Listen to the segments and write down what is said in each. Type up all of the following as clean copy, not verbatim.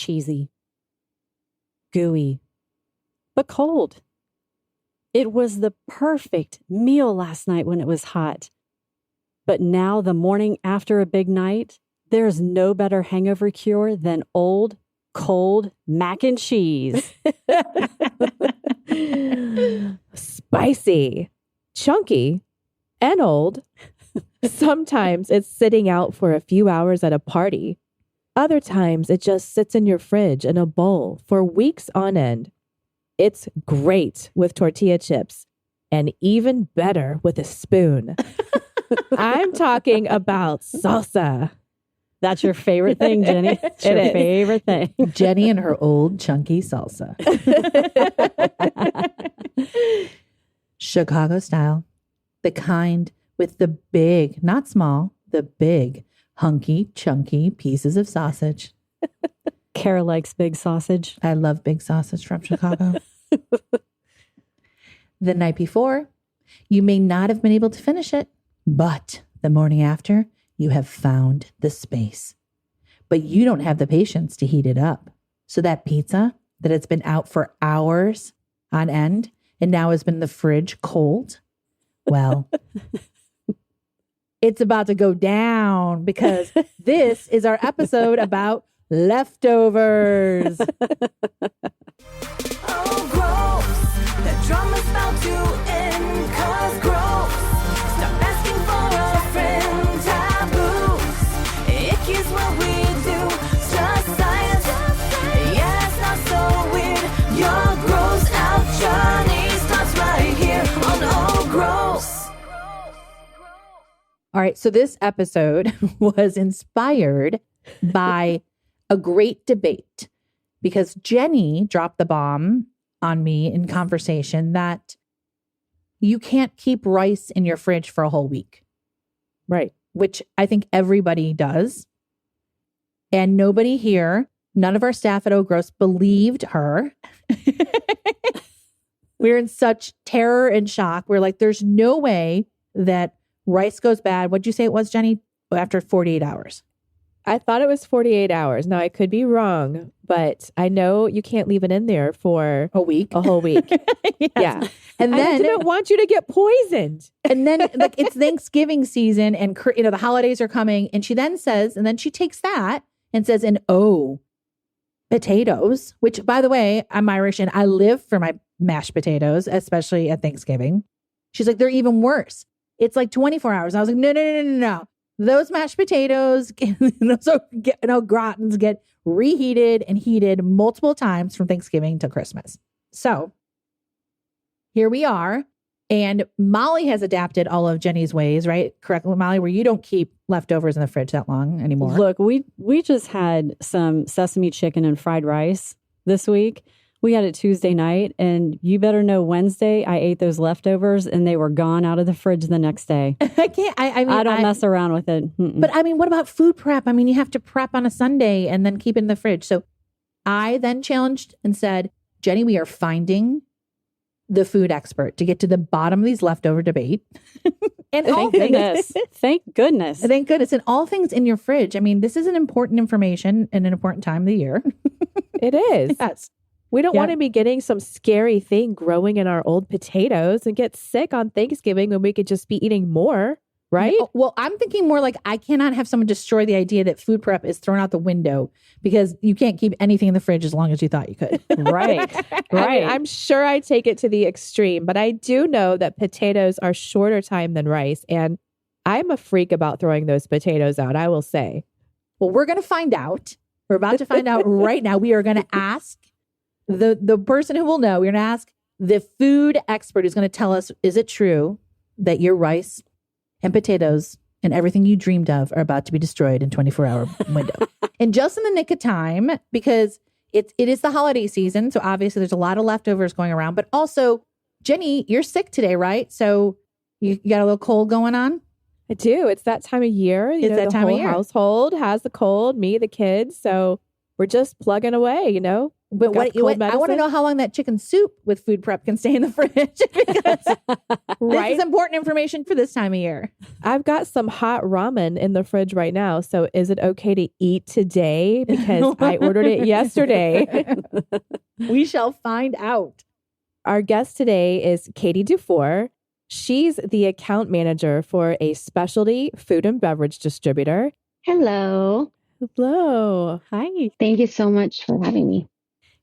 cheesy, gooey, but cold. It was the perfect meal last night when it was hot. But now, the morning after a big night, there's no better hangover cure than old, cold mac and cheese. Spicy, chunky, and old. Sometimes it's sitting out for a few hours at a party. Other times it just sits in your fridge in a bowl for weeks on end. It's great with tortilla chips and even better with a spoon. I'm talking about salsa. That's your favorite thing, Jenny. It's your favorite thing. Jenny and her old chunky salsa. Chicago style. The kind with the big, not small, the big, hunky, chunky pieces of sausage. Kara likes big sausage. I love big sausage from Chicago. The night before, you may not have been able to finish it, but the morning after, you have found the space. But you don't have the patience to heat it up. So that pizza that has been out for hours on end and now has been in the fridge cold, well, it's about to go down because this is our episode about leftovers. Oh, gross. The drama's about to end, 'cause gross. Stop asking for a friend, taboos. Icky is what we do, just science. Yeah, it's not so weird. Your gross out journey starts right here on Oh, Gross. All right, so this episode was inspired by a great debate because Jenny dropped the bomb on me in conversation that you can't keep rice in your fridge for a whole week. Right. Which I think everybody does. And nobody here, none of our staff at Oh Gross believed her. We're in such terror and shock. We're like, there's no way that rice goes bad. What'd you say it was, Jenny? After 48 hours. I thought it was 48 hours. Now, I could be wrong, but I know you can't leave it in there for A week. a whole week. Yes. Yeah. And I then didn't want you to get poisoned. And then like it's Thanksgiving season and the holidays are coming. And she then says, and then she takes that and says, and potatoes, which by the way, I'm Irish and I live for my mashed potatoes, especially at Thanksgiving. She's like, they're even worse. It's like 24 hours. I was like, no. Those mashed potatoes, those gratins get reheated and heated multiple times from Thanksgiving to Christmas. So here we are. And Molly has adapted all of Jenny's ways, right? Correct, Molly, where you don't keep leftovers in the fridge that long anymore. Look, we just had some sesame chicken and fried rice this week. We had it Tuesday night, and you better know Wednesday I ate those leftovers, and they were gone out of the fridge the next day. I can't. I mean, I don't mess around with it. Mm-mm. But I mean, what about food prep? I mean, you have to prep on a Sunday and then keep it in the fridge. So I then challenged and said, Jenny, we are finding the food expert to get to the bottom of these leftover debate. And Thank goodness. Thank goodness. Thank goodness. And all things in your fridge. I mean, this is an important information and an important time of the year. It is. Yes. We don't want to be getting some scary thing growing in our old potatoes and get sick on Thanksgiving when we could just be eating more, right? No, well, I'm thinking more like I cannot have someone destroy the idea that food prep is thrown out the window because you can't keep anything in the fridge as long as you thought you could. Right. I mean, I'm sure I take it to the extreme, but I do know that potatoes are shorter time than rice. And I'm a freak about throwing those potatoes out, I will say. Well, we're going to find out. We're about to find out right now. We are going to ask the person who will know. We're going to ask the food expert who's going to tell us, is it true that your rice and potatoes and everything you dreamed of are about to be destroyed in 24-hour window? And just in the nick of time, because it is the holiday season. So obviously there's a lot of leftovers going around. But also, Jenny, you're sick today, right? So you got a little cold going on? I do. It's that time of year. It's that time of year. The whole household has the cold, me, the kids. So we're just plugging away, But Got the cold I want to medicine? know how long that chicken soup with food prep can stay in the fridge. Because Right? this is important information for this time of year. I've got some hot ramen in the fridge right now. So is it okay to eat today? Because I ordered it yesterday. We shall find out. Our guest today is Katie Dufour. She's the account manager for a specialty food and beverage distributor. Hello. Hello. Hi. Thank you so much for having me.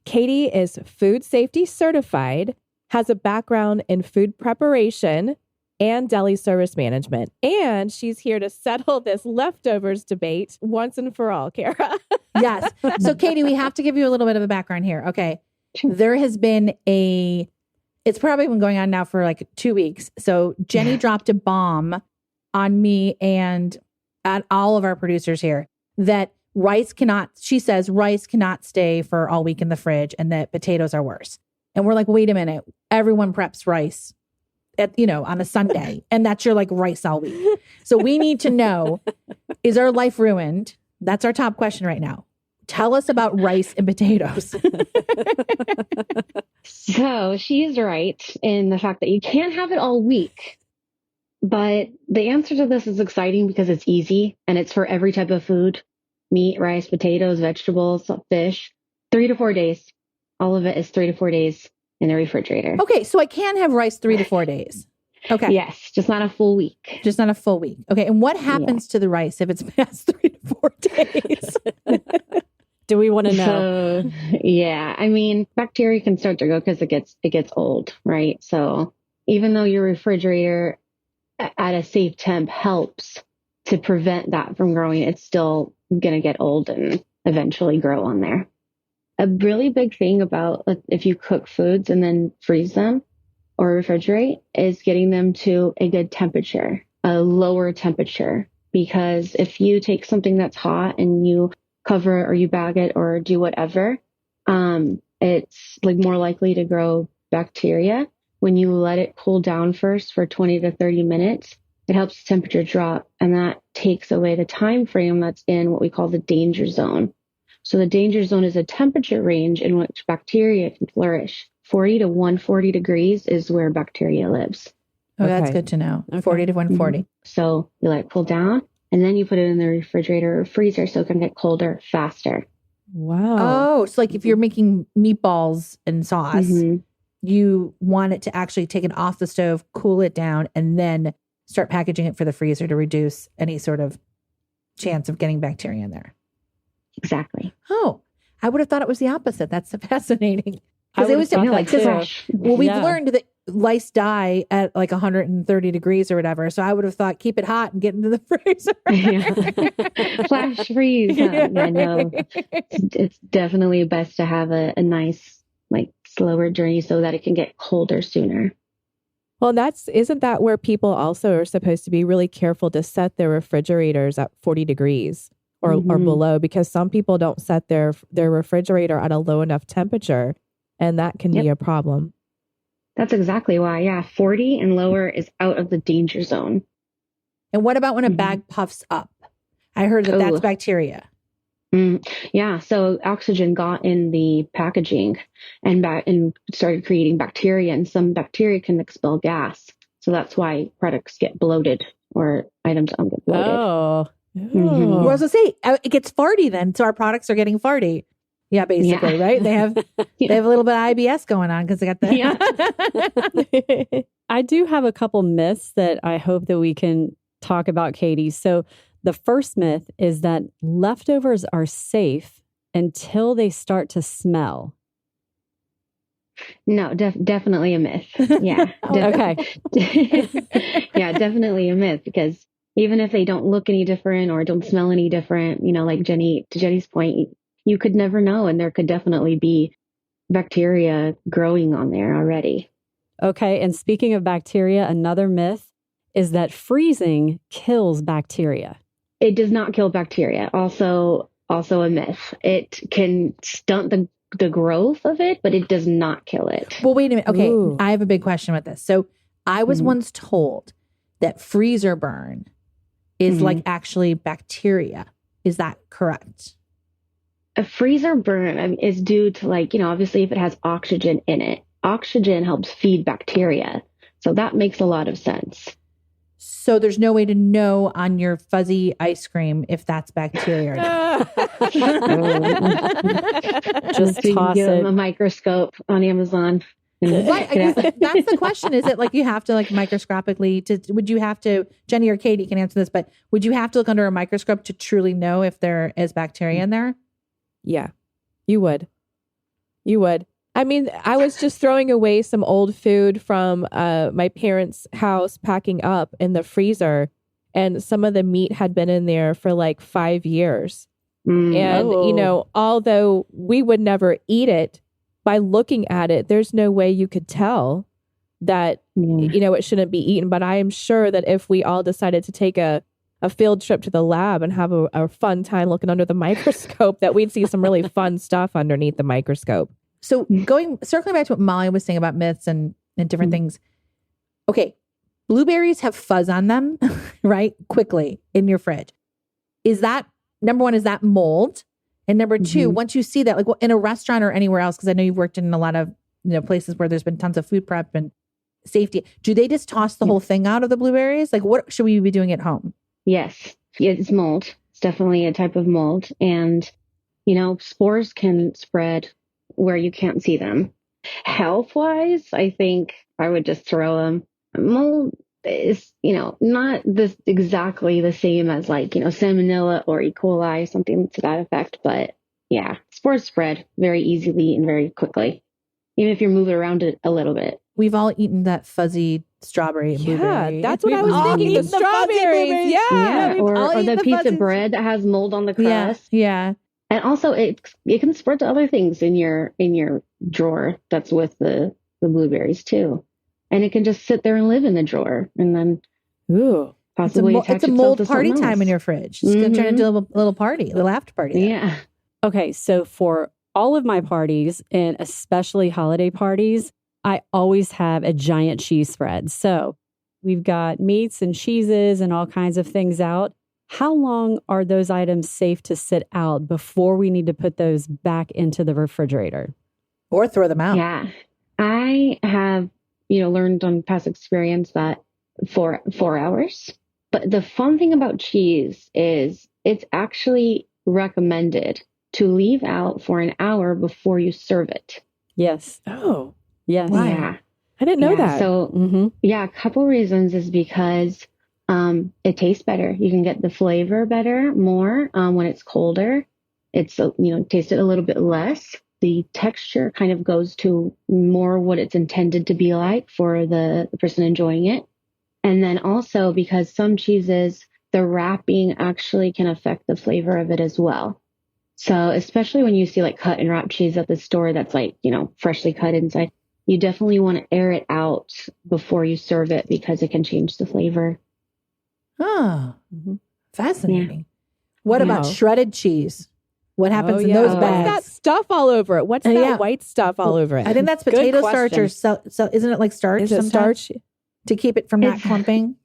Katie is food safety certified, has a background in food preparation and deli service management, and she's here to settle this leftovers debate once and for all, Kara. Yes. So, Katie, we have to give you a little bit of a background here. Okay. There has been it's probably been going on now for like 2 weeks. So, Jennie dropped a bomb on me and at all of our producers here that she says rice cannot stay for all week in the fridge and that potatoes are worse. And we're like, wait a minute. Everyone preps rice on a Sunday and that's your like rice all week. So we need to know, is our life ruined? That's our top question right now. Tell us about rice and potatoes. So she is right in the fact that you can't have it all week. But the answer to this is exciting because it's easy and it's for every type of food. Meat, rice, potatoes, vegetables, fish. 3 to 4 days. All of it is 3 to 4 days in the refrigerator. Okay, so I can have rice 3 to 4 days. Okay. Yes, just not a full week. Just not a full week. Okay, and what happens to the rice if it's past 3 to 4 days? Do we want to know? So, yeah, I mean, bacteria can start to go because it gets old, right? So even though your refrigerator at a safe temp helps to prevent that from growing, it's still going to get old and eventually grow on there. A really big thing about if you cook foods and then freeze them or refrigerate is getting them to a good temperature, a lower temperature. Because if you take something that's hot and you cover it or you bag it or do whatever, it's like more likely to grow bacteria. When you let it cool down first for 20 to 30 minutes, it helps the temperature drop, and that takes away the time frame that's in what we call the danger zone. So the danger zone is a temperature range in which bacteria can flourish. 40 to 140 degrees is where bacteria lives. Oh, that's Okay. good to know. Okay. 40 to 140. So you let it cool down, and then you put it in the refrigerator or freezer so it can get colder faster. Wow. Oh, so like if you're making meatballs and sauce, Mhm. you want it to actually take it off the stove, cool it down, and then start packaging it for the freezer to reduce any sort of chance of getting bacteria in there. Exactly. Oh, I would have thought it was the opposite. That's fascinating. I Because it would've was thought Yeah, that like too. fresh. well, we've Yeah. learned that lice die at like 130 degrees or whatever. So I would have thought keep it hot and get into the freezer. Yeah. Flash freeze. Huh? Yeah, no. It's definitely best to have a nice, like slower journey so that it can get colder sooner. Well, isn't that where people also are supposed to be really careful to set their refrigerators at 40 degrees or Mhm. below? Because some people don't set their refrigerator at a low enough temperature, and that can be a problem. That's exactly why. Yeah. 40 and lower is out of the danger zone. And what about when a Mhm. bag puffs up? I heard that that's Oh. bacteria. Yeah. So oxygen got in the packaging and started creating bacteria, and some bacteria can expel gas. So that's why products get bloated or items get bloated. Oh, Mhm. Well, I was gonna say it gets farty then, so our products are getting farty. Yeah, basically, Yeah. right? They have Yeah. they have a little bit of IBS going on because they got the Yeah. I do have a couple myths that I hope that we can talk about, Katie. So the first myth is that leftovers are safe until they start to smell. No, definitely a myth. Yeah. Okay. Yeah, definitely a myth, because even if they don't look any different or don't smell any different, like to Jenny's point, you could never know. And there could definitely be bacteria growing on there already. Okay. And speaking of bacteria, another myth is that freezing kills bacteria. It does not kill bacteria. Also a myth. It can stunt the growth of it, but it does not kill it. Well, wait a minute. Okay, Ooh. I have a big question with this. So I was Mhm. once told that freezer burn is Mhm. like actually bacteria. Is that correct? a freezer burn is due to obviously if it has oxygen in it, oxygen helps feed bacteria. So that makes a lot of sense. So there's no way to know on your fuzzy ice cream if that's bacteria or not. Just toss give it. them a microscope on Amazon. Right. I guess that's the question. Is it you have to microscopically would you have to, Jenny or Katie can answer this, but would you have to look under a microscope to truly know if there is bacteria in there? Yeah, you would. You would. I mean, I was just throwing away some old food from my parents' house, packing up in the freezer, and some of the meat had been in there for 5 years. And, although we would never eat it, by looking at it, there's no way you could tell that, it shouldn't be eaten. But I am sure that if we all decided to take a field trip to the lab and have a fun time looking under the microscope, that we'd see some really fun stuff underneath the microscope. So circling back to what Molly was saying about myths and different things. Okay. Blueberries have fuzz on them, right? Quickly in your fridge. Is that, number one, is that mold? And number two, once you see that, in a restaurant or anywhere else, because I know you've worked in a lot of places where there's been tons of food prep and safety, do they just toss the whole thing out of the blueberries? What should we be doing at home? Yes. Yeah, it's mold. It's definitely a type of mold. And, spores can spread where you can't see them. Health-wise, I think I would just throw them. Mold is, not exactly the same as Salmonella or E. coli, something to that effect. But yeah, spores spread very easily and very quickly, even if you're moving around it a little bit. We've all eaten that fuzzy strawberry and blueberry. Yeah, that's what I was thinking. The strawberries. Yeah. Or the piece of bread that has mold on the crust. Yeah. And also it can spread to other things in your drawer that's with the blueberries too. And it can just sit there and live in the drawer and then possibly it's a mold party time in your fridge. It's going to turn into a little party, a little after party. Yeah. Okay, so for all of my parties, and especially holiday parties, I always have a giant cheese spread. So we've got meats and cheeses and all kinds of things out. How long are those items safe to sit out before we need to put those back into the refrigerator? Or throw them out? Yeah. I have, learned on past experience that 4 hours. But the fun thing about cheese is it's actually recommended to leave out for an hour before you serve it. Yes. Oh. Yes. Why? Yeah. I didn't know that. So, a couple reasons is because it tastes better. You can get the flavor better, more when it's colder. It's, taste it a little bit less. The texture kind of goes to more what it's intended to be like for the person enjoying it. And then also because some cheeses, the wrapping actually can affect the flavor of it as well. So especially when you see cut and wrap cheese at the store that's freshly cut inside, you definitely want to air it out before you serve it because it can change the flavor. Oh, fascinating. Yeah. What about shredded cheese? What happens in those bags? What's that stuff all over it? What's that white stuff all over it? I think that's potato starch or so isn't it starch? Is it starch? To keep it from not clumping?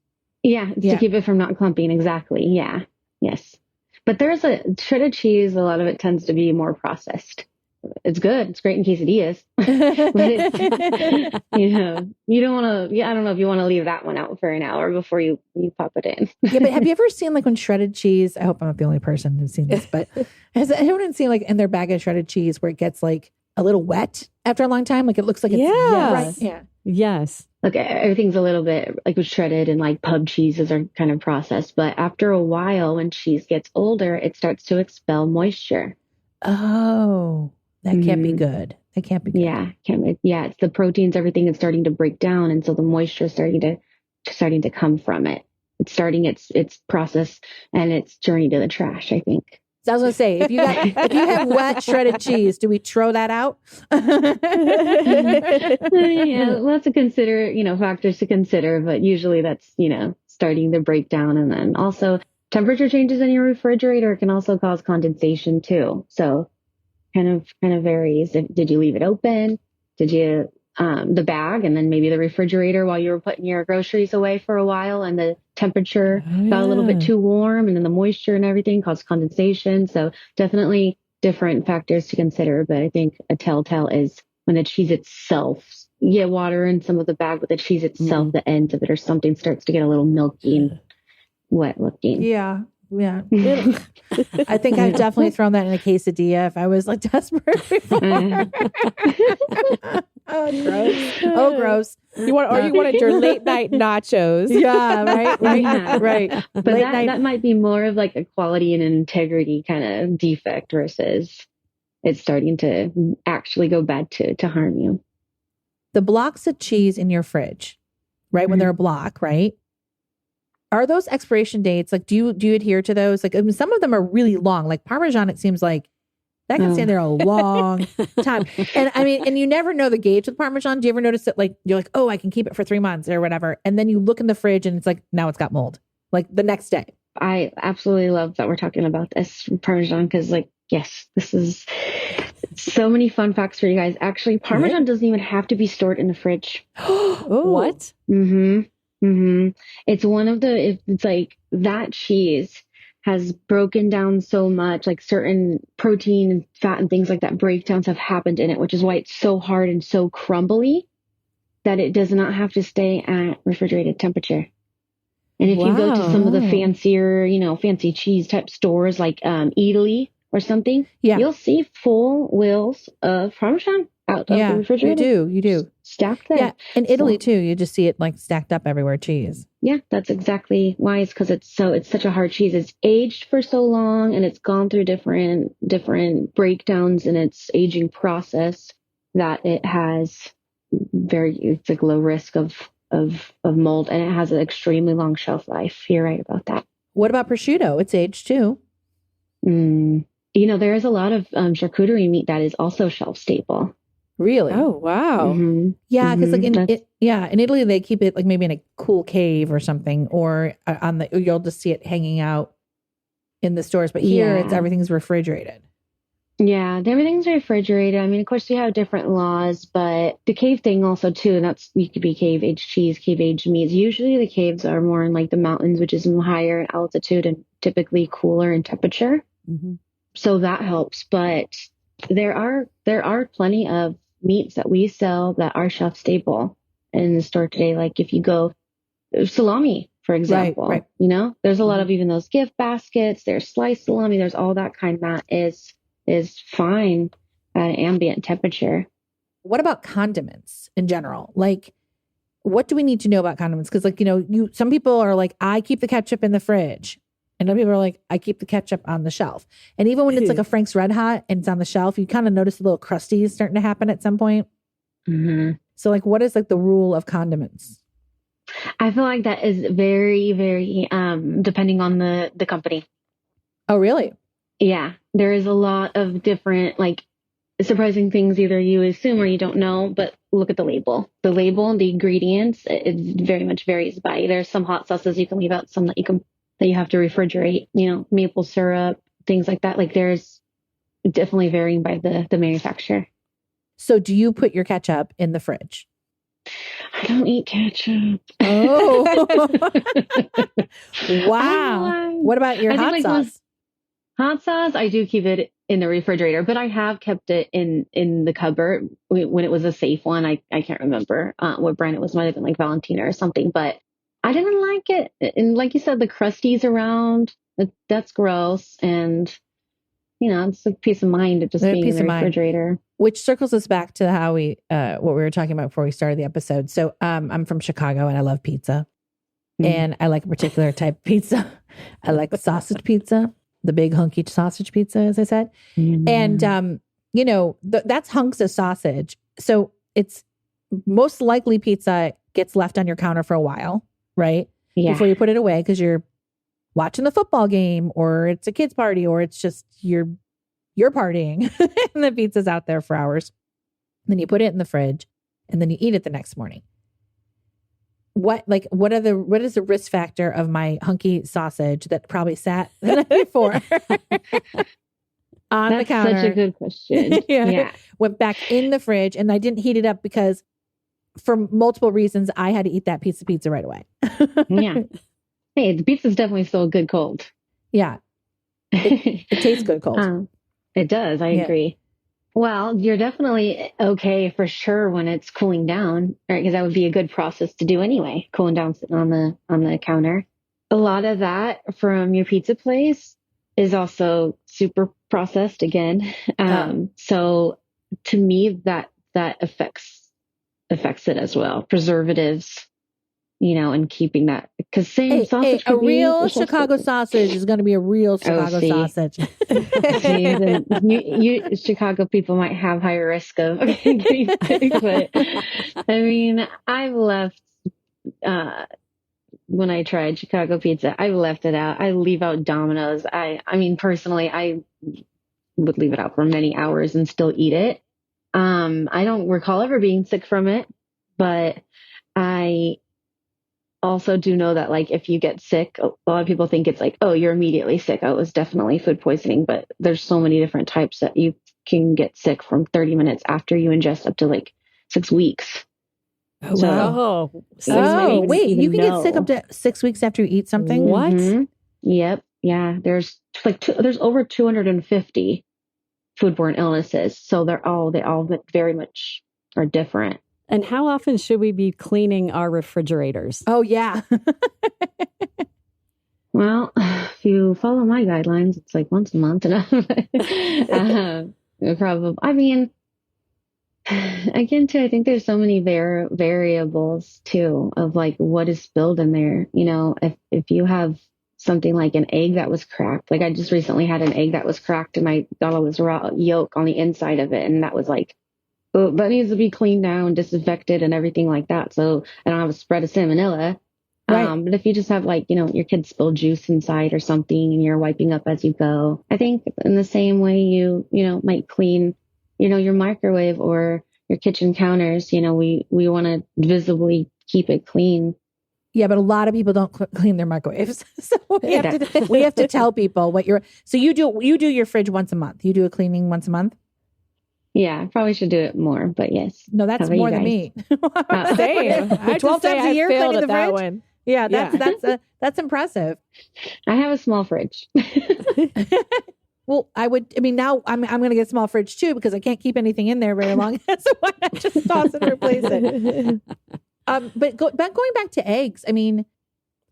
Yeah, to keep it from not clumping. Exactly. Yeah. Yes. But there's shredded cheese. A lot of it tends to be more processed. It's good. It's great in quesadillas. But you don't want to, I don't know if you want to leave that one out for an hour before you pop it in. Yeah, but have you ever seen when shredded cheese, I hope I'm not the only person who's seen this, but has anyone seen in their bag of shredded cheese where it gets a little wet after a long time? It looks like it's right. Yeah. Yes. Everything's a little bit shredded and pub cheeses are kind of processed. But after a while, when cheese gets older, it starts to expel moisture. Oh. That can't be good. That can't be good. Yeah, it's the proteins, everything is starting to break down, and so the moisture is starting to come from it. It's starting its process and its journey to the trash, I think. So I was gonna say, if you have wet shredded cheese, do we throw that out? Yeah, lots of factors to consider, but usually that's starting to break down, and then also temperature changes in your refrigerator can also cause condensation too. So. Kind of varies. Did you leave it open? Did you the bag and then maybe the refrigerator while you were putting your groceries away for a while and the temperature got a little bit too warm and then the moisture and everything caused condensation. So definitely different factors to consider, but I think a telltale is when the cheese itself, you get water in some of the bag, but the cheese itself, the ends of it or something starts to get a little milky and wet looking. Yeah. Yeah. I think I've definitely thrown that in a quesadilla if I was like desperate before. Oh, gross. Oh, gross. You wanted your late night nachos. Yeah, right. Yeah. Right. But Late that, night. that might be more of like a quality and an integrity kind of defect versus it's starting to actually go bad to harm you. The blocks of cheese in your fridge, right? When they're a block, right? Are those expiration dates, like, do you adhere to those? Like, I mean, some of them are really long. Like Parmesan, it seems like that can stay there a long time. And I mean, and you never know the gauge with Parmesan. Do you ever notice that, like, you're like, oh, I can keep it for 3 months or whatever. And then you look in the fridge and it's like, now it's got mold, like the next day. I absolutely love that we're talking about this Parmesan because, like, yes, this is so many fun facts for you guys. Actually, Parmesan doesn't even have to be stored in the fridge. What? It's one of it's like that cheese has broken down so much, like certain protein and fat and things like that breakdowns have happened in it, which is why it's so hard and so crumbly that it does not have to stay at refrigerated temperature. And if you go to some of the fancier, fancy cheese type stores like Italy or something, you'll see full wheels of Parmesan out of the refrigerator. You do. Stacked there. Yeah. In Italy too, you just see it like stacked up everywhere, cheese. Yeah, that's exactly why. It's because it's such a hard cheese. It's aged for so long and it's gone through different breakdowns in its aging process that it has it's like low risk of mold, and it has an extremely long shelf life. You're right about that. What about prosciutto? It's aged too. There is a lot of charcuterie meat that is also shelf stable. Really? Oh, wow. Yeah, because like in Italy they keep it like maybe in a cool cave or something, or you'll just see it hanging out in the stores. But here everything's refrigerated. Yeah, everything's refrigerated. I mean, of course, we have different laws, but the cave thing also too, and you could be cave aged cheese, cave aged meats. Usually the caves are more in like the mountains, which is higher in altitude and typically cooler in temperature. So that helps. But there are plenty of meats that we sell that are shelf stable in the store today. Like if you go salami, for example, right. There's a lot of even those gift baskets, there's sliced salami, there's all that kind that is fine at ambient temperature. What about condiments in general? Like, what do we need to know about condiments? Because like, some people are like, I keep the ketchup in the fridge. And other people are like, I keep the ketchup on the shelf. And even when it's like a Frank's Red Hot and it's on the shelf, you kind of notice a little crusty is starting to happen at some point. So like, what is like the rule of condiments? I feel like that is very, very depending on the company. Oh, really? Yeah. There is a lot of different like surprising things either you assume or you don't know, but look at the label. The label and the ingredients, it very much varies by. There's some hot sauces you can leave out, some that you have to refrigerate, maple syrup, things like that. Like there's definitely varying by the manufacturer. So do you put your ketchup in the fridge? I don't eat ketchup. Oh, wow. What about your hot sauce? Hot sauce, I do keep it in the refrigerator, but I have kept it in the cupboard when it was a safe one. I can't remember what brand it was. Might have been like Valentina or something, but I didn't like it. And like you said, the crusties around, that's gross. And, it's a peace of mind of just being in the refrigerator. Which circles us back to how what we were talking about before we started the episode. So I'm from Chicago and I love pizza. And I like a particular type of pizza. I like sausage pizza, the big hunky sausage pizza, as I said. And, that's hunks of sausage. So it's most likely pizza gets left on your counter for a while. Right? Yeah. Before you put it away because you're watching the football game or it's a kid's party or it's just you're partying and the pizza's out there for hours. Then you put it in the fridge and then you eat it the next morning. What is the risk factor of my hunky sausage that probably sat the night before on the counter? That's such a good question. Yeah. Went back in the fridge and I didn't heat it up because for multiple reasons, I had to eat that piece of pizza right away. Yeah. Hey, the pizza's definitely still good cold. Yeah. It tastes good cold. It does. I Yeah. agree. Well, you're definitely okay for sure when it's cooling down, right? Because that would be a good process to do anyway, cooling down sitting on the counter. A lot of that from your pizza place is also super processed again. So to me, that affects it as well. Preservatives, and keeping that, because same sausage a could be real recycled. Chicago sausage is going to be a real Chicago see. sausage. See, then you Chicago people might have higher risk of getting sick, but I mean, I've left when I tried Chicago pizza, I left it out. I leave out Domino's. I mean, personally, I would leave it out for many hours and still eat it. I don't recall ever being sick from it, but I also do know that, like, if you get sick, a lot of people think it's like, oh, you're immediately sick. Oh, it was definitely food poisoning, but there's so many different types that you can get sick from 30 minutes after you ingest up to like 6 weeks. Oh, So- wow. Oh, Oh, wait, even you can get sick know. up to 6 weeks after you eat something? What? Mhm. Yep. Yeah. There's there's over 250 foodborne illnesses. So they all very much are different. And how often should we be cleaning our refrigerators? Oh, yeah. Well, if you follow my guidelines, it's like once a month. Probably. I mean, again, too, I think there's so many variables too of like what is spilled in there. If you have something like an egg that was cracked, like I just recently had an egg that was cracked and I thought it was raw yolk on the inside of it, and that was like, oh, that needs to be cleaned down, disinfected, and everything like that. So I don't have a spread of salmonella. Right. But if you just have like, your kids spill juice inside or something and you're wiping up as you go, I think in the same way you might clean, your microwave or your kitchen counters, we want to visibly keep it clean. Yeah, but a lot of people don't clean their microwaves. So we have to tell people what so you do your fridge once a month. You do a cleaning once a month? Yeah, I probably should do it more, but yes. No, that's How about more you than guys? me. Same. I 12 times a year failed cleaning at the that fridge? one. Yeah, Yeah. that's impressive. I have a small fridge. Well, now I'm going to get a small fridge too because I can't keep anything in there very long. So why not just toss it and replace it? But going back to eggs, I mean,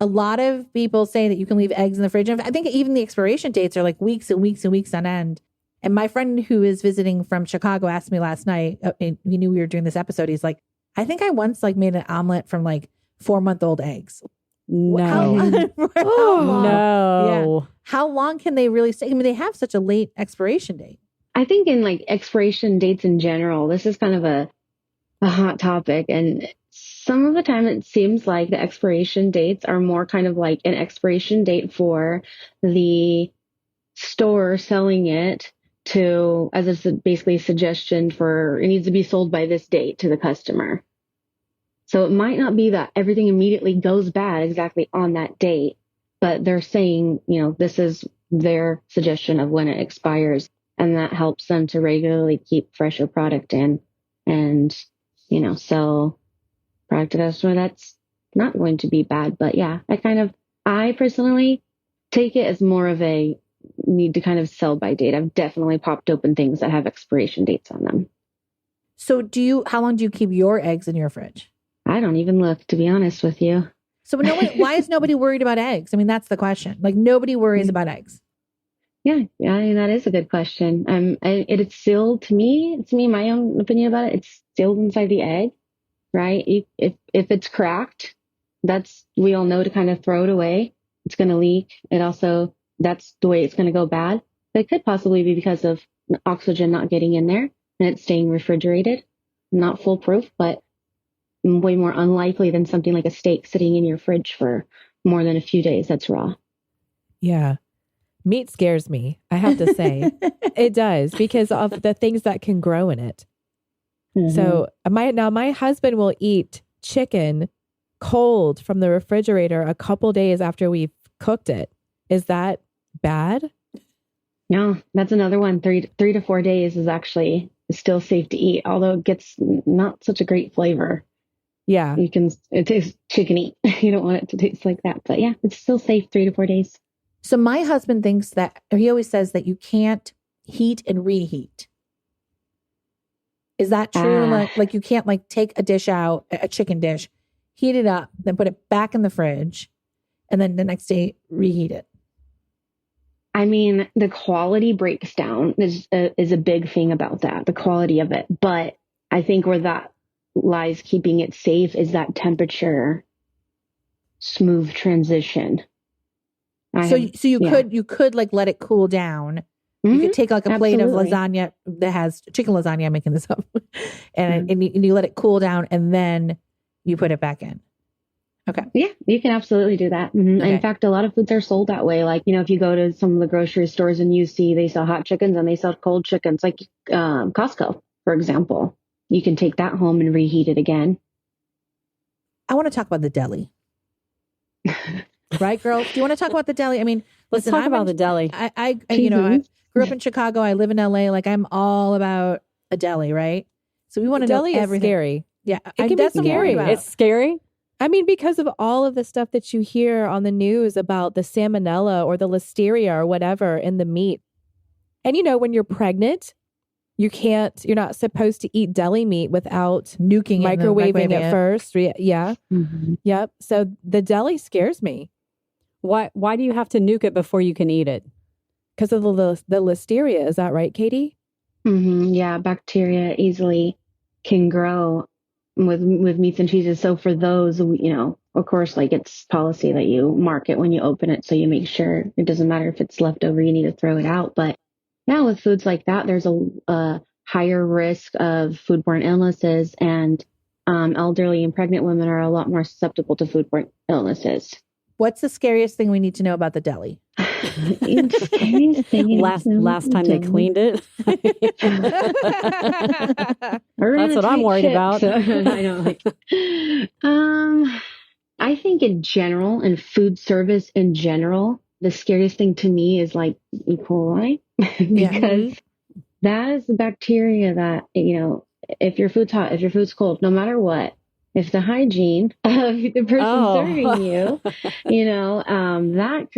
a lot of people say that you can leave eggs in the fridge. And I think even the expiration dates are like weeks and weeks and weeks on end. And my friend who is visiting from Chicago asked me last night, and he knew we were doing this episode. He's like, I think I once like made an omelet from like 4-month-old eggs. No. How long? No. Yeah. How long can they really stay? I mean, they have such a late expiration date. I think in like expiration dates in general, this is kind of a hot topic. And some of the time it seems like the expiration dates are more kind of like an expiration date for the store selling it as a basically a suggestion for it needs to be sold by this date to the customer. So it might not be that everything immediately goes bad exactly on that date, but they're saying, this is their suggestion of when it expires, and that helps them to regularly keep fresher product in and, sell product to the customer that's not going to be bad. But yeah, I personally take it as more of a need to kind of sell by date. I've definitely popped open things that have expiration dates on them. So how long do you keep your eggs in your fridge? I don't even look, to be honest with you. So why is nobody worried about eggs? I mean, that's the question. Like nobody worries about eggs. Yeah, I mean, that is a good question. It's sealed to me, my own opinion about it. It's sealed inside the egg, right? If it's cracked, we all know to kind of throw it away. It's going to leak. That's the way it's going to go bad. But it could possibly be because of oxygen not getting in there and it's staying refrigerated. Not foolproof, but way more unlikely than something like a steak sitting in your fridge for more than a few days that's raw. Yeah. Meat scares me, I have to say. It does, because of the things that can grow in it. Mm-hmm. So my husband will eat chicken cold from the refrigerator a couple days after we've cooked it. Is that bad? No, that's another one. 3 to 4 days is actually still safe to eat, although it gets not such a great flavor. Yeah. It tastes chickeny. You don't want it to taste like that. But yeah, it's still safe 3 to 4 days. So my husband thinks that, or he always says that heat and reheat. Is that true? Like you can't like take a dish out, a chicken dish, heat it up, then put it back in the fridge, and then the next day reheat it. I mean, the quality breaks down is a big thing about that, the quality of it. But I think where that lies keeping it safe is that temperature, smooth transition. So you could like let it cool down. You could take like a plate of lasagna that has chicken lasagna. I'm making this up, and you let it cool down, and then you put it back in. Okay. Yeah, you can absolutely do that. Mm-hmm. Okay. In fact, a lot of foods are sold that way. Like, if you go to some of the grocery stores and you see they sell hot chickens and they sell cold chickens, like Costco, for example, you can take that home and reheat it again. I want to talk about the deli. Right, girls? Do you want to talk about the deli? I mean, let's talk about the deli. I grew up in Chicago. I live in LA. Like, I'm all about a deli, right? So we want to know everything. Deli is scary. Yeah, it can be scary. It's scary. I mean, because of all of the stuff that you hear on the news about the salmonella or the listeria or whatever in the meat. And when you're pregnant, you're not supposed to eat deli meat without microwaving it first. Yeah. Mm-hmm. Yep. So the deli scares me. Why do you have to nuke it before you can eat it? Because of the listeria. Is that right, Katie? Mm-hmm. Yeah. Bacteria easily can grow with meats and cheeses. So for those, of course, like it's policy that you mark it when you open it. So you make sure it doesn't matter if it's left over, you need to throw it out. But yeah, with foods like that, there's a higher risk of foodborne illnesses, and elderly and pregnant women are a lot more susceptible to foodborne illnesses. What's the scariest thing we need to know about the deli? Last time they cleaned it. That's what I'm worried about. So, I know. I think in general, in food service in general, the scariest thing to me is like E. coli, because that is the bacteria that, if your food's hot, if your food's cold, no matter what, if the hygiene of the person serving you, that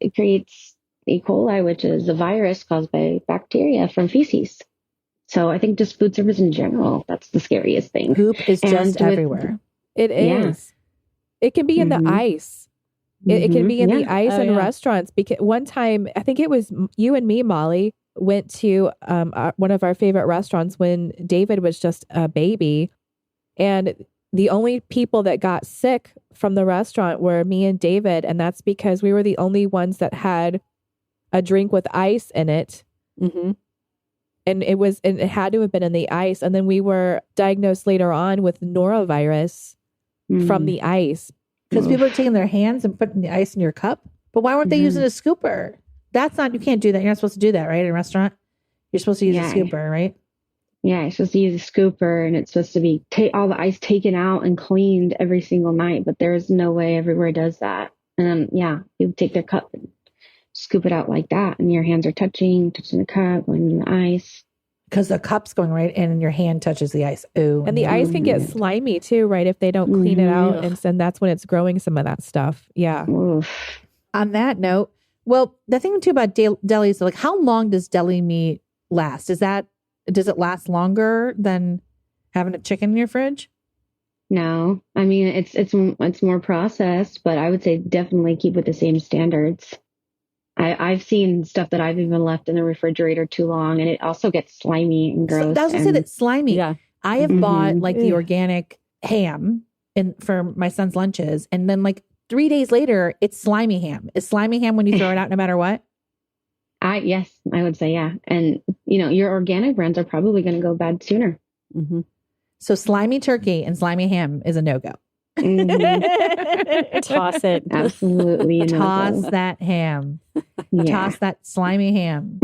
it creates E. coli, which is a virus caused by bacteria from feces. So I think just food service in general, that's the scariest thing. Poop is just everywhere. It is. Yeah. It can be in the ice. It can be in the ice in restaurants. Because one time, I think it was you and me, Molly, went to one of our favorite restaurants when David was just a baby. And the only people that got sick from the restaurant were me and David. And that's because we were the only ones that had a drink with ice in it. Mm-hmm. And it had to have been in the ice. And then we were diagnosed later on with norovirus from the ice. Because people are taking their hands and putting the ice in your cup. But why weren't they using a scooper? You can't do that. You're not supposed to do that, right? In a restaurant, you're supposed to use a scooper, right? Yeah, you're supposed to use a scooper, and it's supposed to be all the ice taken out and cleaned every single night. But there's no way everywhere does that. And then, you take their cup and scoop it out like that, and your hands are touching the cup, going in the ice. Because the cup's going right in and your hand touches the ice. Ooh. And the ice can get slimy too, right? If they don't clean it out. And then that's when it's growing some of that stuff. Yeah. Oof. On that note, well, the thing too about delis, like how long does deli meat last? Does it last longer than having a chicken in your fridge? No. I mean, it's more processed, but I would say definitely keep with the same standards. I've seen stuff that I've even left in the refrigerator too long, and it also gets slimy and gross. So I was going to say that slimy. Yeah. I have bought like the organic ham for my son's lunches, and then like 3 days later, it's slimy ham. Is slimy ham when you throw it out no matter what? Yes, I would say, yeah. And, your organic brands are probably going to go bad sooner. Mm-hmm. So slimy turkey and slimy ham is a no-go. Mm-hmm. Toss it. Absolutely. Toss that ham. Yeah. Toss that slimy ham.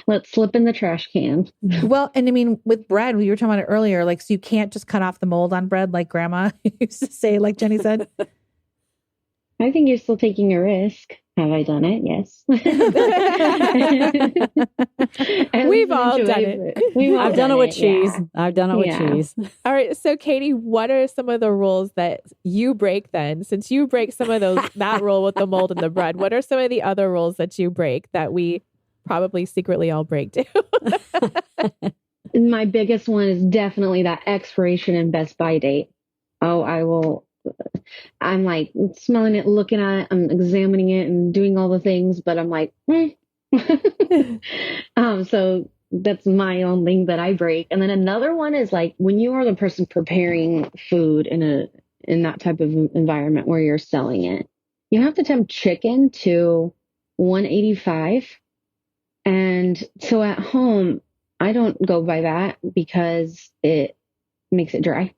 Let's slip in the trash can. Well, and I mean, with bread, we were talking about it earlier, like, so you can't just cut off the mold on bread like grandma used to say, like Jenny said. I think you're still taking a risk. Have I done it? Yes. We've all done it. I've done it with cheese. Yeah. I've done it with cheese. All right. So, Katie, what are some of the rules that you break then? Since you break some of that rule with the mold in the bread, what are some of the other rules that you break that we probably secretly all break too. My biggest one is definitely that expiration and best by date. Oh, I'm like smelling it, looking at it, I'm examining it and doing all the things, but I'm like, so that's my own thing that I break. And then another one is like when you are the person preparing food in that type of environment where you're selling it, you have to temp chicken to 185. And so at home, I don't go by that because it makes it dry.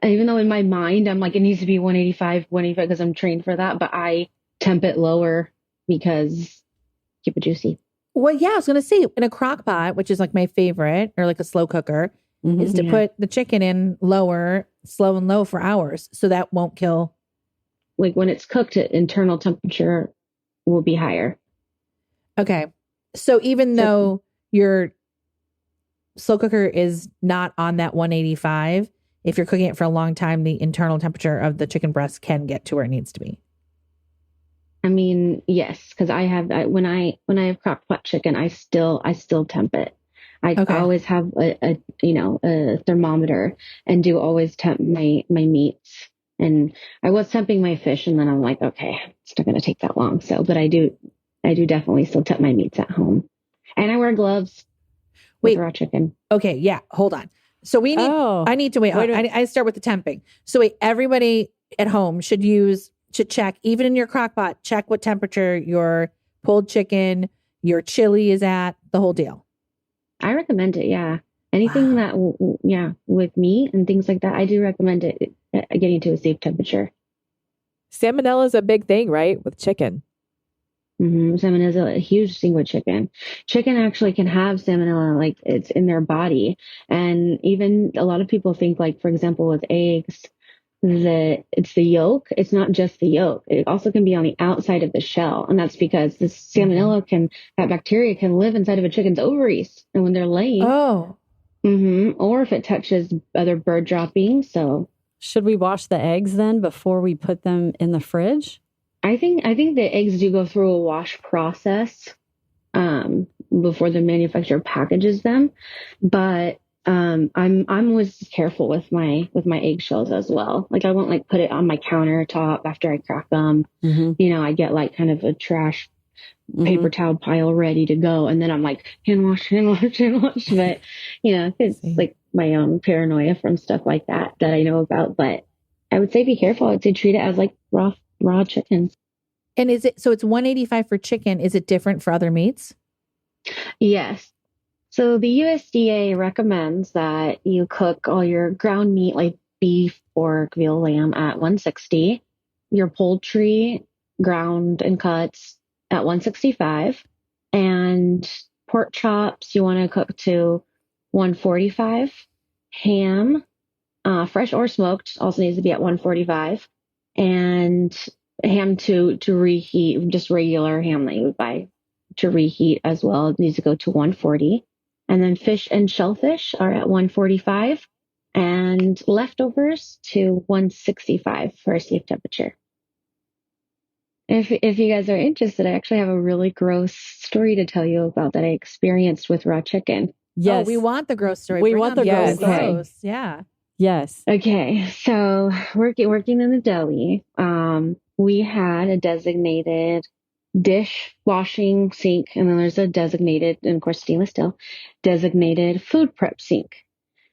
And even though in my mind, I'm like, it needs to be 185 because I'm trained for that. But I temp it lower because keep it juicy. Well, yeah, I was going to say in a crock pot, which is like my favorite, or like a slow cooker, is to put the chicken in slow and low for hours. So that won't kill. Like when it's cooked at internal temperature will be higher. Okay. So even though your slow cooker is not on that 185, if you're cooking it for a long time, the internal temperature of the chicken breast can get to where it needs to be. I mean, yes, because when I have crock pot chicken, I still temp it. I always have a thermometer and do always temp my meats. And I was temping my fish, and then I'm like, okay, it's not going to take that long. So, but I do definitely still temp my meats at home, and I wear gloves with raw chicken. Okay, yeah, hold on. So I need to wait. I start with the temping. So wait, everybody at home should check, even in your crock pot, check what temperature your pulled chicken, your chili is at, the whole deal. I recommend it. Yeah. Anything with meat and things like that, I do recommend it getting to a safe temperature. Salmonella is a big thing, right? With chicken. Salmonella is a huge thing with chicken. Chicken actually can have salmonella, like it's in their body. And even a lot of people think, like, for example, with eggs, that it's the yolk. It's not just the yolk. It also can be on the outside of the shell. And that's because this salmonella that bacteria can live inside of a chicken's ovaries. And when they're laying. Oh. Or if it touches other bird droppings. So should we wash the eggs then before we put them in the fridge? I think the eggs do go through a wash process before the manufacturer packages them, but I'm always careful with my eggshells as well. Like I won't put it on my countertop after I crack them. I get kind of a trash paper towel pile ready to go, and then I'm like hand wash. But it's like my own paranoia from stuff like that I know about. But I would say be careful. I would say treat it as like raw chicken. And so it's 185 for chicken. Is it different for other meats? Yes. So the USDA recommends that you cook all your ground meat like beef, pork, veal, lamb at 160, your poultry ground and cuts at 165, and pork chops you want to cook to 145. Ham, fresh or smoked, also needs to be at 145, and ham to reheat, just regular ham that you would buy to reheat as well, it needs to go to 140. And then fish and shellfish are at 145, and leftovers to 165 for a safe temperature. If you guys are interested, I actually have a really gross story to tell you about that I experienced with raw chicken. Yes. Oh, we want the gross story. We want the gross story. Yeah. Yes. Okay. So working in the deli, we had a designated dish washing sink, and then there's a designated, and of course stainless steel, designated food prep sink.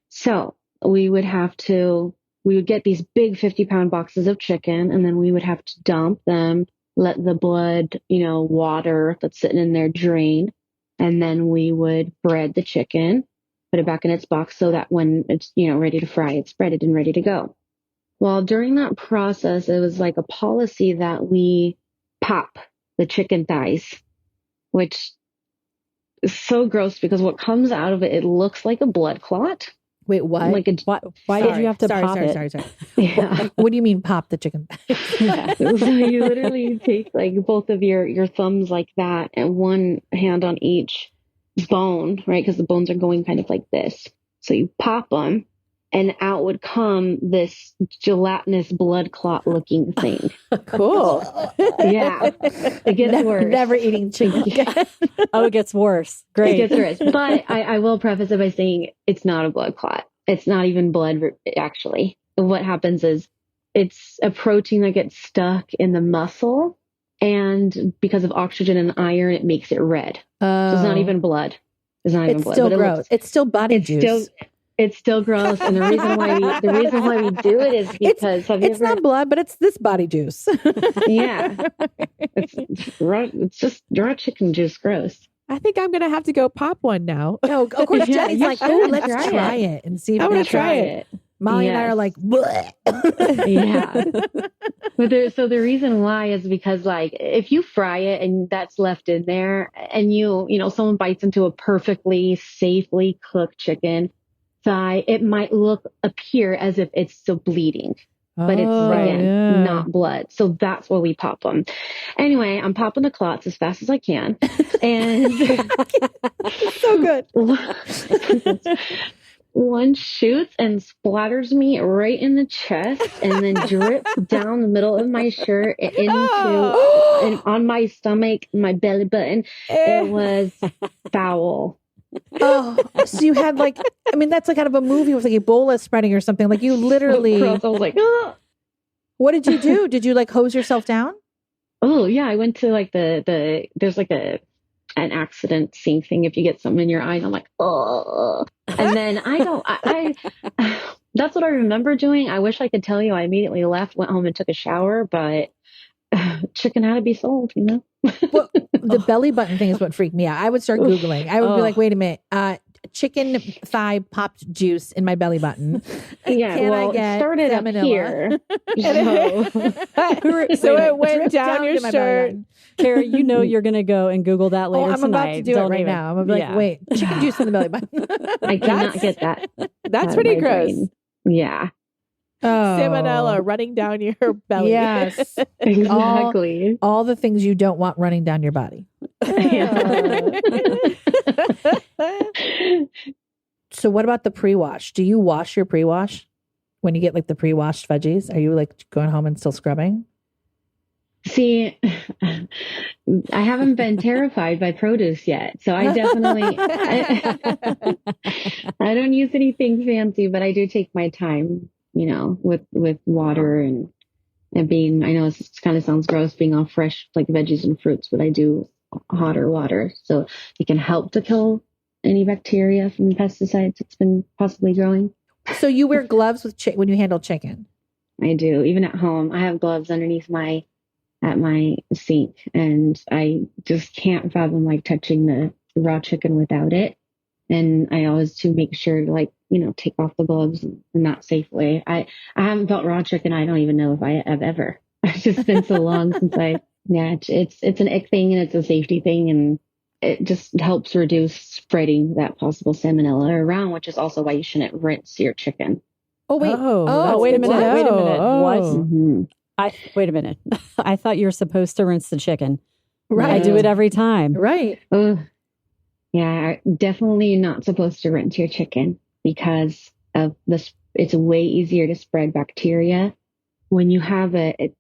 So we would get these big 50-pound boxes of chicken, and then we would have to dump them, let the blood, water that's sitting in there drain, and then we would bread the chicken, put it back in its box so that when it's, ready to fry, it's breaded and ready to go. Well, during that process, it was like a policy that we pop the chicken thighs, which is so gross because what comes out of it, it looks like a blood clot. Wait, what? Why did you have to pop it? Sorry. Yeah. What do you mean pop the chicken? Yeah. So you literally take both of your thumbs like that and one hand on each bone, right? Because the bones are going kind of like this. So you pop them and out would come this gelatinous blood clot looking thing. Cool. Yeah, it gets worse. Never eating chicken again. Oh, it gets worse. It Great. gets worse. But I will preface it by saying it's not a blood clot. It's not even blood, actually. What happens is it's a protein that gets stuck in the muscle. And because of oxygen and iron, it makes it red. So it's not even blood. It's not even It's blood. still but gross. It's still body it's juice. it's still gross. And the reason why we do it is because It's not blood, but it's this body juice. yeah, it's just raw chicken juice. Gross. I think I'm going to have to go pop one now. No, of course, Yeah, Jenny's you like, should oh, let's try try it. it and see if I we wanna can try it. Molly and I Yes. are like, bleh. Yeah. But so the reason why is because like if you fry it and that's left in there and someone bites into a perfectly safely cooked chicken thigh, it might appear as if it's still bleeding, but it's again not blood. So that's why we pop them. Anyway, I'm popping the clots as fast as I can. And So good. one shoots and splatters me right in the chest and then drips down the middle of my shirt and on my stomach, my belly button. It was foul. Oh, so you had that's like out of a movie with like Ebola spreading or something. Like you literally, So gross. I was like, oh. What did you do? Did you like hose yourself down? Oh yeah, I went to like there's like an accident seeing thing if you get something in your eye, and I'm like, oh. And then I that's what I remember doing. I wish I could tell you I immediately left, went home and took a shower, but chicken had to be sold, Well, the belly button thing is what freaked me out. I would start Googling. I would be like, wait a minute, chicken thigh popped juice in my belly button. Yeah, Can well, I get it started up salmonella? here. So it went Dripped down your to my belly shirt. button. Kara, you're going to go and Google that later I'm tonight. about to do it Don't right even- now. I'm gonna be like, Yeah. wait, chicken juice in the belly button. I cannot get that. That's out of pretty my gross. brain. Yeah, Oh. Salmonella running down your belly. Yes. exactly. All the things you don't want running down your body. So what about the pre-wash? Do you wash your pre-wash when you get like the pre-washed veggies? Are you like going home and still scrubbing? See, I haven't been terrified by produce yet, so I definitely I don't use anything fancy, but I do take my time, with water and being. I know this kind of sounds gross, being all fresh like veggies and fruits, but I do hotter water so it can help to kill any bacteria from pesticides it's been possibly growing. So you wear gloves with when you handle chicken? I do. Even at home, I have gloves underneath at my sink, and I just can't fathom like touching the raw chicken without it. And I always to make sure to take off the gloves in that safe way. I haven't felt raw chicken. I don't even know if I have ever. It's just been so long since it's an ick thing and it's a safety thing, and it just helps reduce spreading that possible salmonella around, which is also why you shouldn't rinse your chicken. Oh wait. that's wait a good to minute. Wait a minute. know. What? Oh. Mm-hmm. Wait a minute. I thought you were supposed to rinse the chicken. Right. I do it every time. Right. Yeah, definitely not supposed to rinse your chicken because of this. It's way easier to spread bacteria when you have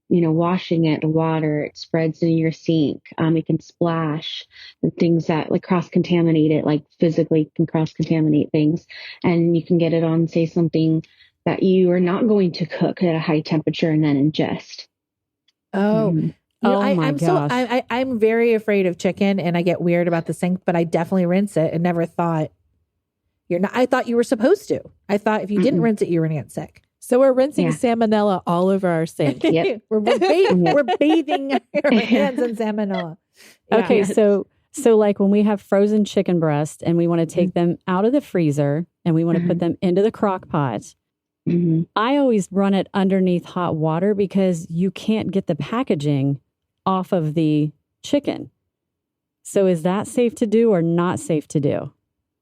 washing it in water. It spreads in your sink. It can splash the things that like cross-contaminate it, like physically can cross-contaminate things, and you can get it on, say, something that you are not going to cook at a high temperature and then ingest. Oh. Mhm. My gosh. I'm very afraid of chicken, and I get weird about the sink, but I definitely rinse it and never thought I thought you were supposed to. I thought if you didn't rinse it, you were going to get sick. So we're rinsing Yeah. salmonella all over our sink. Yep. we're bathing our hands in salmonella. Yeah. Okay, so like when we have frozen chicken breast and we want to take them out of the freezer and we want to put them into the crock pot, Mm-hmm. I always run it underneath hot water because you can't get the packaging off of the chicken. So is that safe to do or not safe to do?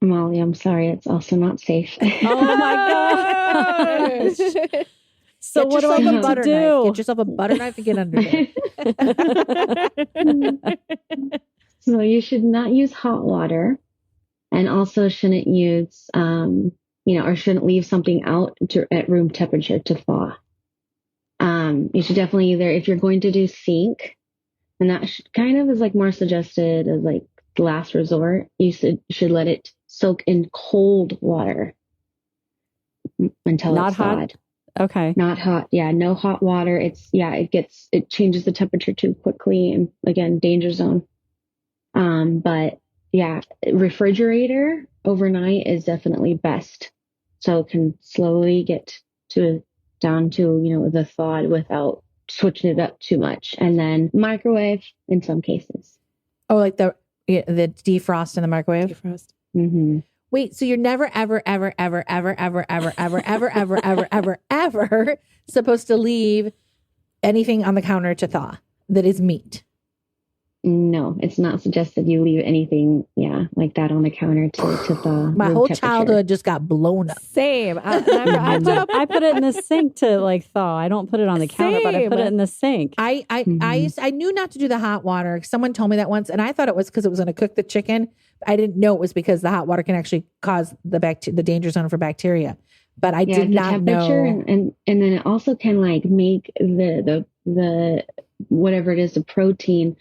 Molly, I'm sorry. It's also not safe. Oh my gosh. So Get what do I yourself a need to butter do? knife. Get yourself a butter knife and get under there. So you should not use hot water, and also shouldn't use or shouldn't leave something out at room temperature to thaw. You should definitely either, if you're going to do sink, and that kind of is like more suggested as like the last resort, you should let it soak in cold water until Not it's hot? thawed. Okay. Not hot. Yeah, no hot water. It changes the temperature too quickly, and again, danger zone. But yeah, refrigerator overnight is definitely best. So it can slowly get down to, the thawed without switching it up too much. And then microwave in some cases. Oh, like the defrost in the microwave? Defrost. Mm-hmm. Wait, so you're never, ever, ever, ever, ever, ever, ever, ever, ever, ever, ever, ever, ever supposed to leave anything on the counter to thaw that is meat? No, it's not suggested you leave anything, like that on the counter to thaw. My room whole temperature. childhood just got blown up. Same. I put it in the sink to like thaw. I don't put it on the counter, but I put it in the sink. I knew not to do the hot water. Someone told me that once, and I thought it was because it was going to cook the chicken. I didn't know it was because the hot water can actually cause the danger zone for bacteria. But I did not know. And then it also can like make the whatever it is, the protein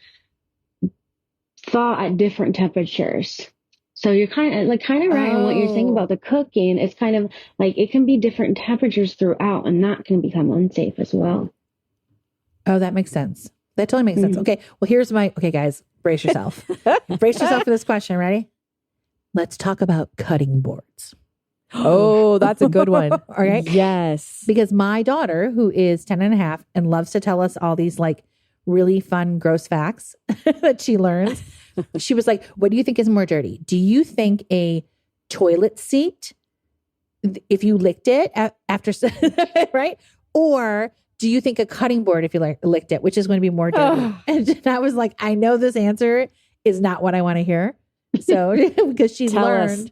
thaw at different temperatures. So you're kind of right on what you're saying about the cooking. It's kind of like it can be different temperatures throughout, and that can become unsafe as well. Oh, that makes sense. That totally makes sense. Okay. Well, okay, guys, brace yourself. Brace yourself for this question. Ready? Let's talk about cutting boards. Oh, that's a good one. All right. Yes. Because my daughter, who is 10 and a half and loves to tell us all these like really fun, gross facts that she learns. She was like, what do you think is more dirty? Do you think a toilet seat, if you licked it after, right? Or do you think a cutting board if you licked it, which is going to be more dirty? And I was like, I know this answer is not what I want to hear. So, because she's learned.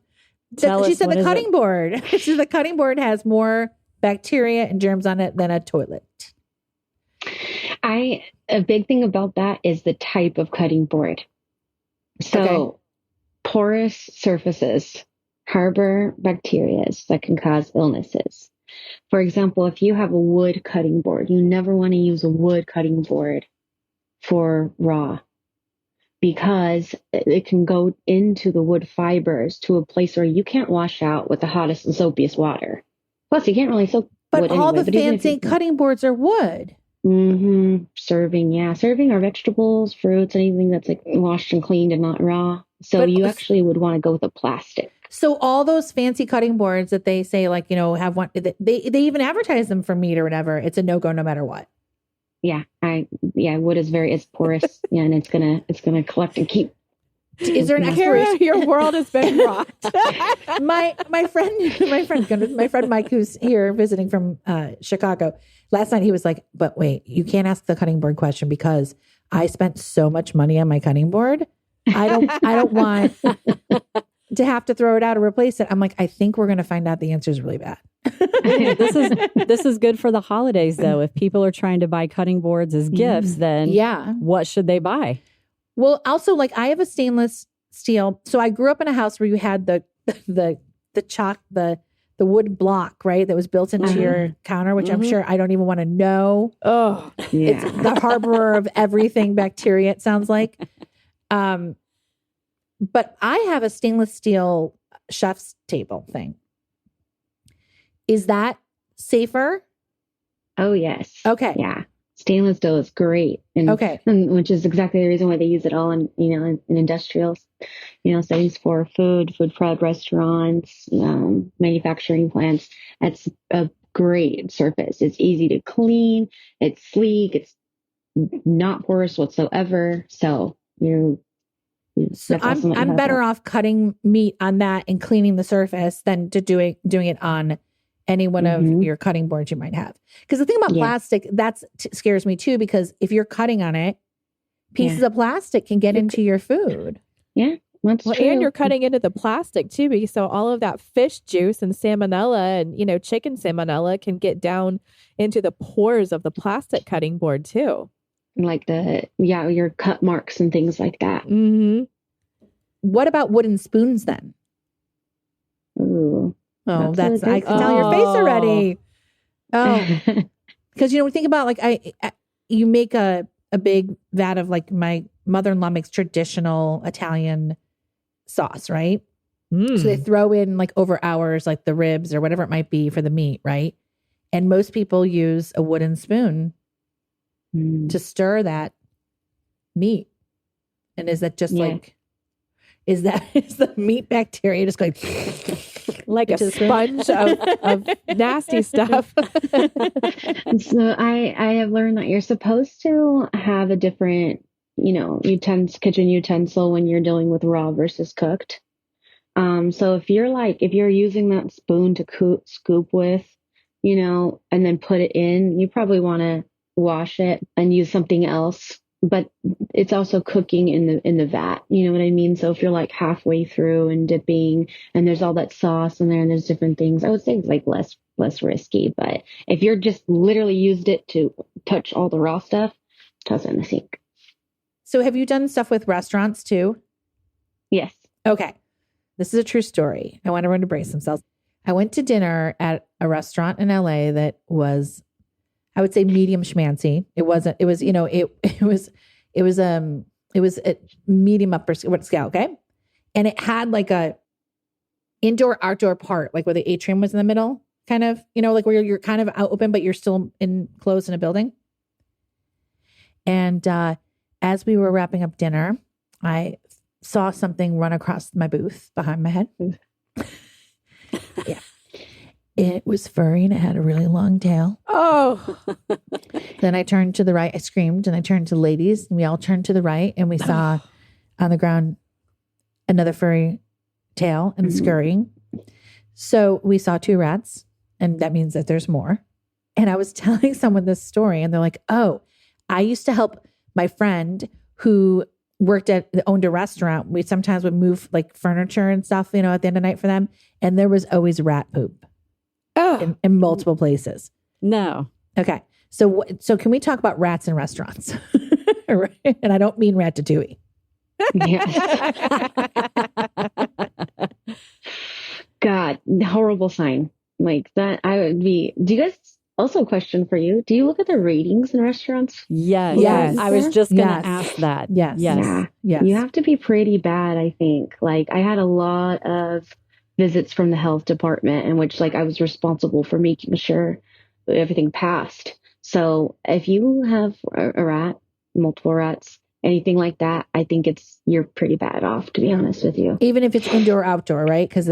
She said the cutting board. She said the cutting board has more bacteria and germs on it than a toilet. A big thing about that is the type of cutting board. So porous surfaces harbor bacteria that can cause illnesses. For example, if you have a wood cutting board, you never want to use a wood cutting board for raw because it can go into the wood fibers to a place where you can't wash out with the hottest and soapiest water. Plus, you can't really soak but wood all anyway. The fancy cutting boards are wood. Mm-hmm. Serving our vegetables, fruits, anything that's like washed and cleaned and not raw. So you actually would want to go with a plastic. So all those fancy cutting boards that they say, like, have one, they even advertise them for meat or whatever. It's a no-go no matter what. Yeah. Wood is it's porous and it's gonna collect and keep. Is there an expiration? Your world has been rocked. my friend Mike, who's here visiting from Chicago, last night he was like, "But wait, you can't ask the cutting board question because I spent so much money on my cutting board. I don't want to have to throw it out or replace it." I'm like, I think we're going to find out the answer is really bad. This is good for the holidays, though. If people are trying to buy cutting boards as gifts, then what should they buy? Well, also, like, I have a stainless steel. So I grew up in a house where you had the wood block, right? That was built into your counter, which I'm sure I don't even want to know. Oh, yeah. It's the harborer of everything bacteria, it sounds like. But I have a stainless steel chef's table thing. Is that safer? Oh, yes. Okay. Yeah. Stainless steel is great. And which is exactly the reason why they use it all in industrials, settings for food prep restaurants, manufacturing plants. It's a great surface. It's easy to clean. It's sleek. It's not porous whatsoever. So I'm better off cutting meat on that and cleaning the surface than to doing it on any one of your cutting boards you might have. Because the thing about plastic, that scares me too, because if you're cutting on it, pieces of plastic can get into your food. Yeah, that's true. And you're cutting into the plastic too, because so all of that fish juice and salmonella and, chicken salmonella can get down into the pores of the plastic cutting board too. Like your cut marks and things like that. Mm-hmm. What about wooden spoons then? Ooh. Oh, That's I what can tell your face Oh. already. Oh, because we think about you make a big vat of like my mother-in-law makes traditional Italian sauce, right? So they throw in like over hours, like the ribs or whatever it might be for the meat, right? And most people use a wooden spoon to stir that meat. And is that just is the meat bacteria just going like a into the spoon? sponge of nasty stuff. So I have learned that you're supposed to have a different, kitchen utensil when you're dealing with raw versus cooked. So if you're using that spoon to scoop with, and then put it in, you probably want to wash it and use something else. But it's also cooking in the vat. You know what I mean? So if you're like halfway through and dipping and there's all that sauce in there and there's different things, I would say it's like less risky. But if you're just literally used it to touch all the raw stuff, toss it in the sink. So have you done stuff with restaurants too? Yes. Okay. This is a true story. I want everyone to brace themselves. I went to dinner at a restaurant in LA that was, I would say, medium schmancy. It wasn't, it was, it was a medium upper scale. Okay. And it had like a indoor outdoor part, like where the atrium was in the middle, kind of, like where you're kind of out open, but you're still enclosed in a building. And, as we were wrapping up dinner, I saw something run across my booth behind my head. Yeah. It was furry and it had a really long tail. Oh, Then I turned to the right. I screamed and I turned to the ladies and we all turned to the right and we saw on the ground another furry tail and scurrying. So we saw 2 rats and that means that there's more. And I was telling someone this story and they're like, oh, I used to help my friend who owned a restaurant. We sometimes would move like furniture and stuff, at the end of the night for them. And there was always rat poop in multiple places. No. Okay. So can we talk about rats in restaurants? And I don't mean ratatouille. Yes. God, horrible sign. Like that, do you guys, also a question for you. Do you look at the ratings in restaurants? Yes. Yes. I was just going to Yes. ask that. Yes. Yeah. Yes. You have to be pretty bad, I think. Like I had a lot of visits from the health department in which like I was responsible for making sure everything passed. So if you have a rat, multiple rats, anything like that, I think you're pretty bad off, to be honest with you. Even if it's indoor or outdoor, right? Because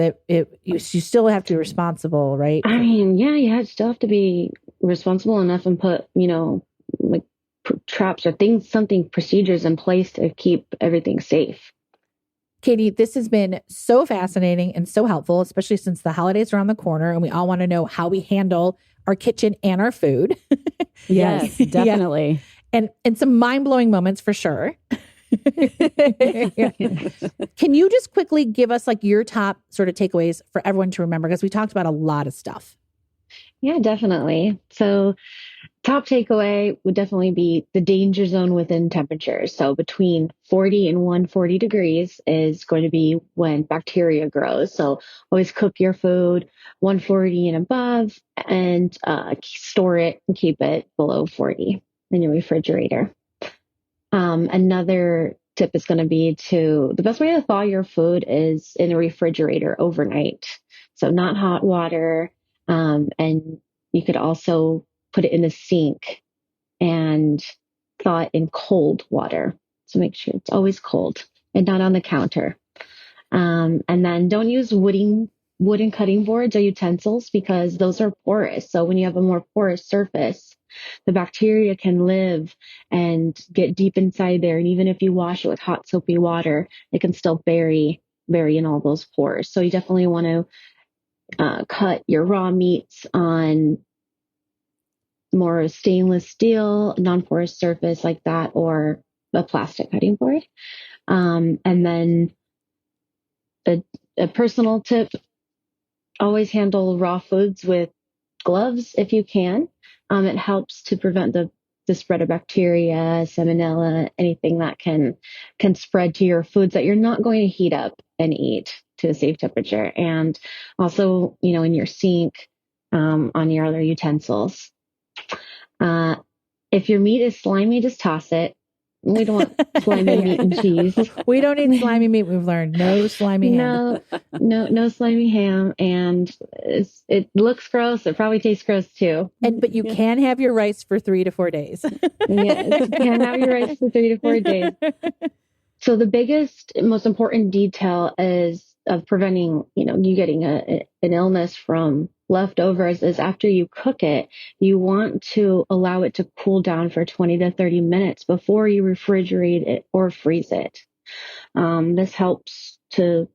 you still have to be responsible, right? I mean, yeah, you still have to be responsible enough and put, like traps or procedures in place to keep everything safe. Katie, this has been so fascinating and so helpful, especially since the holidays are around the corner and we all want to know how we handle our kitchen and our food. Yes, definitely. And some mind-blowing moments for sure. Can you just quickly give us like your top sort of takeaways for everyone to remember? Because we talked about a lot of stuff. Yeah, definitely. So top takeaway would definitely be the danger zone within temperatures. So between 40 and 140 degrees is going to be when bacteria grows. So always cook your food 140 and above and store it and keep it below 40 in your refrigerator. Another tip is going to be the best way to thaw your food is in a refrigerator overnight. So not hot water. And you could also put it in the sink and thaw it in cold water. So make sure it's always cold and not on the counter. And then don't use wooden cutting boards or utensils because those are porous. So when you have a more porous surface, the bacteria can live and get deep inside there. And even if you wash it with hot soapy water, it can still bury in all those pores. So you definitely want to cut your raw meats on more stainless steel, non-porous surface like that, or a plastic cutting board. And then a personal tip, always handle raw foods with gloves if you can. It helps to prevent the spread of bacteria, salmonella, anything that can spread to your foods that you're not going to heat up and eat. to a safe temperature. And also, in your sink, on your other utensils. If your meat is slimy, just toss it. We don't want slimy meat and cheese. We don't eat slimy meat. We've learned no slimy ham. No slimy ham, and it looks gross. It probably tastes gross too. But you can have your rice for 3 to 4 days. Yeah, you can have your rice for 3 to 4 days. So the biggest, most important detail of preventing, you getting an illness from leftovers is after you cook it, you want to allow it to cool down for 20 to 30 minutes before you refrigerate it or freeze it. This helps to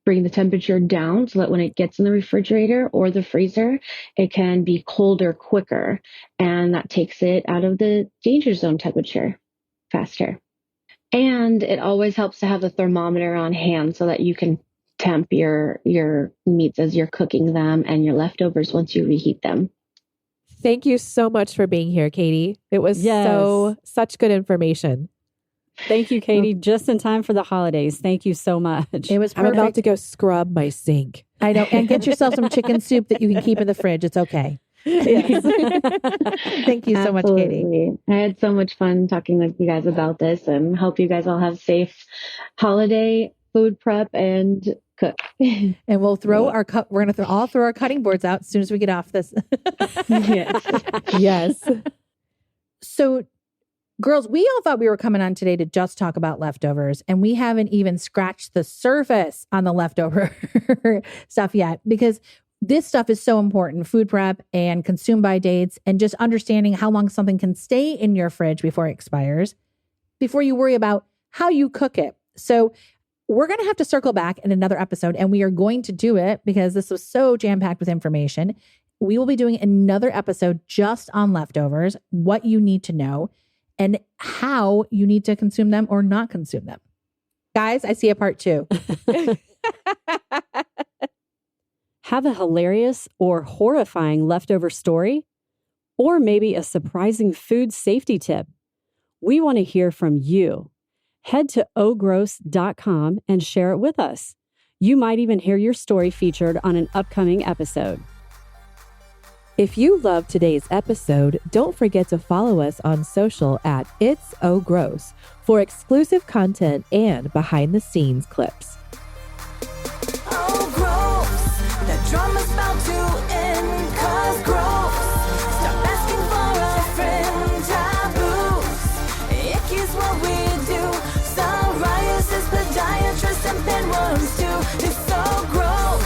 bring the temperature down so that when it gets in the refrigerator or the freezer, it can be colder quicker. And that takes it out of the danger zone temperature faster. And it always helps to have a thermometer on hand so that you can temp your meats as you're cooking them and your leftovers once you reheat them. Thank you so much for being here, Katie. It was such good information. Thank you, Katie. Just in time for the holidays. Thank you so much. It was perfect. I'm about to go scrub my sink. I know. And get yourself some chicken soup that you can keep in the fridge. It's okay. Yes. Thank you so much, Katie. I had so much fun talking with you guys about this, and hope you guys all have safe holiday food prep and cook. And we'll throw we're going to all throw our cutting boards out as soon as we get off this. Yes. Yes. So, girls, we all thought we were coming on today to just talk about leftovers, and we haven't even scratched the surface on the leftover stuff yet, because this stuff is so important, food prep and consume by dates, and just understanding how long something can stay in your fridge before it expires, before you worry about how you cook it. So we're going to have to circle back in another episode, and we are going to do it because this was so jam-packed with information. We will be doing another episode just on leftovers, what you need to know, and how you need to consume them or not consume them. Guys, I see a part 2. Have a hilarious or horrifying leftover story? Or maybe a surprising food safety tip? We want to hear from you. Head to ogross.com and share it with us. You might even hear your story featured on an upcoming episode. If you loved today's episode, don't forget to follow us on social at It's Oh Gross for exclusive content and behind-the-scenes clips. Oh, gross. That drama's about to end, 'cause gross. Stop asking for a friend, taboos. Icky's what we do. Psoriasis, podiatrist, and pinworms too. It's so gross.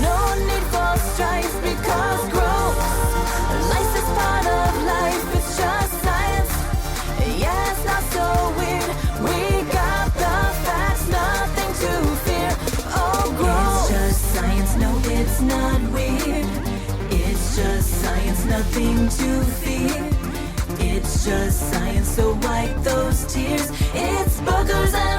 No need for strife, because gross. Life is part of life, it's just science. Yeah, it's not so weird. We got the facts, nothing to fear. Oh, gross. It's just science, no, it's not weird. It's just science, nothing to fear. It's just science, so wipe those tears. It's boogers and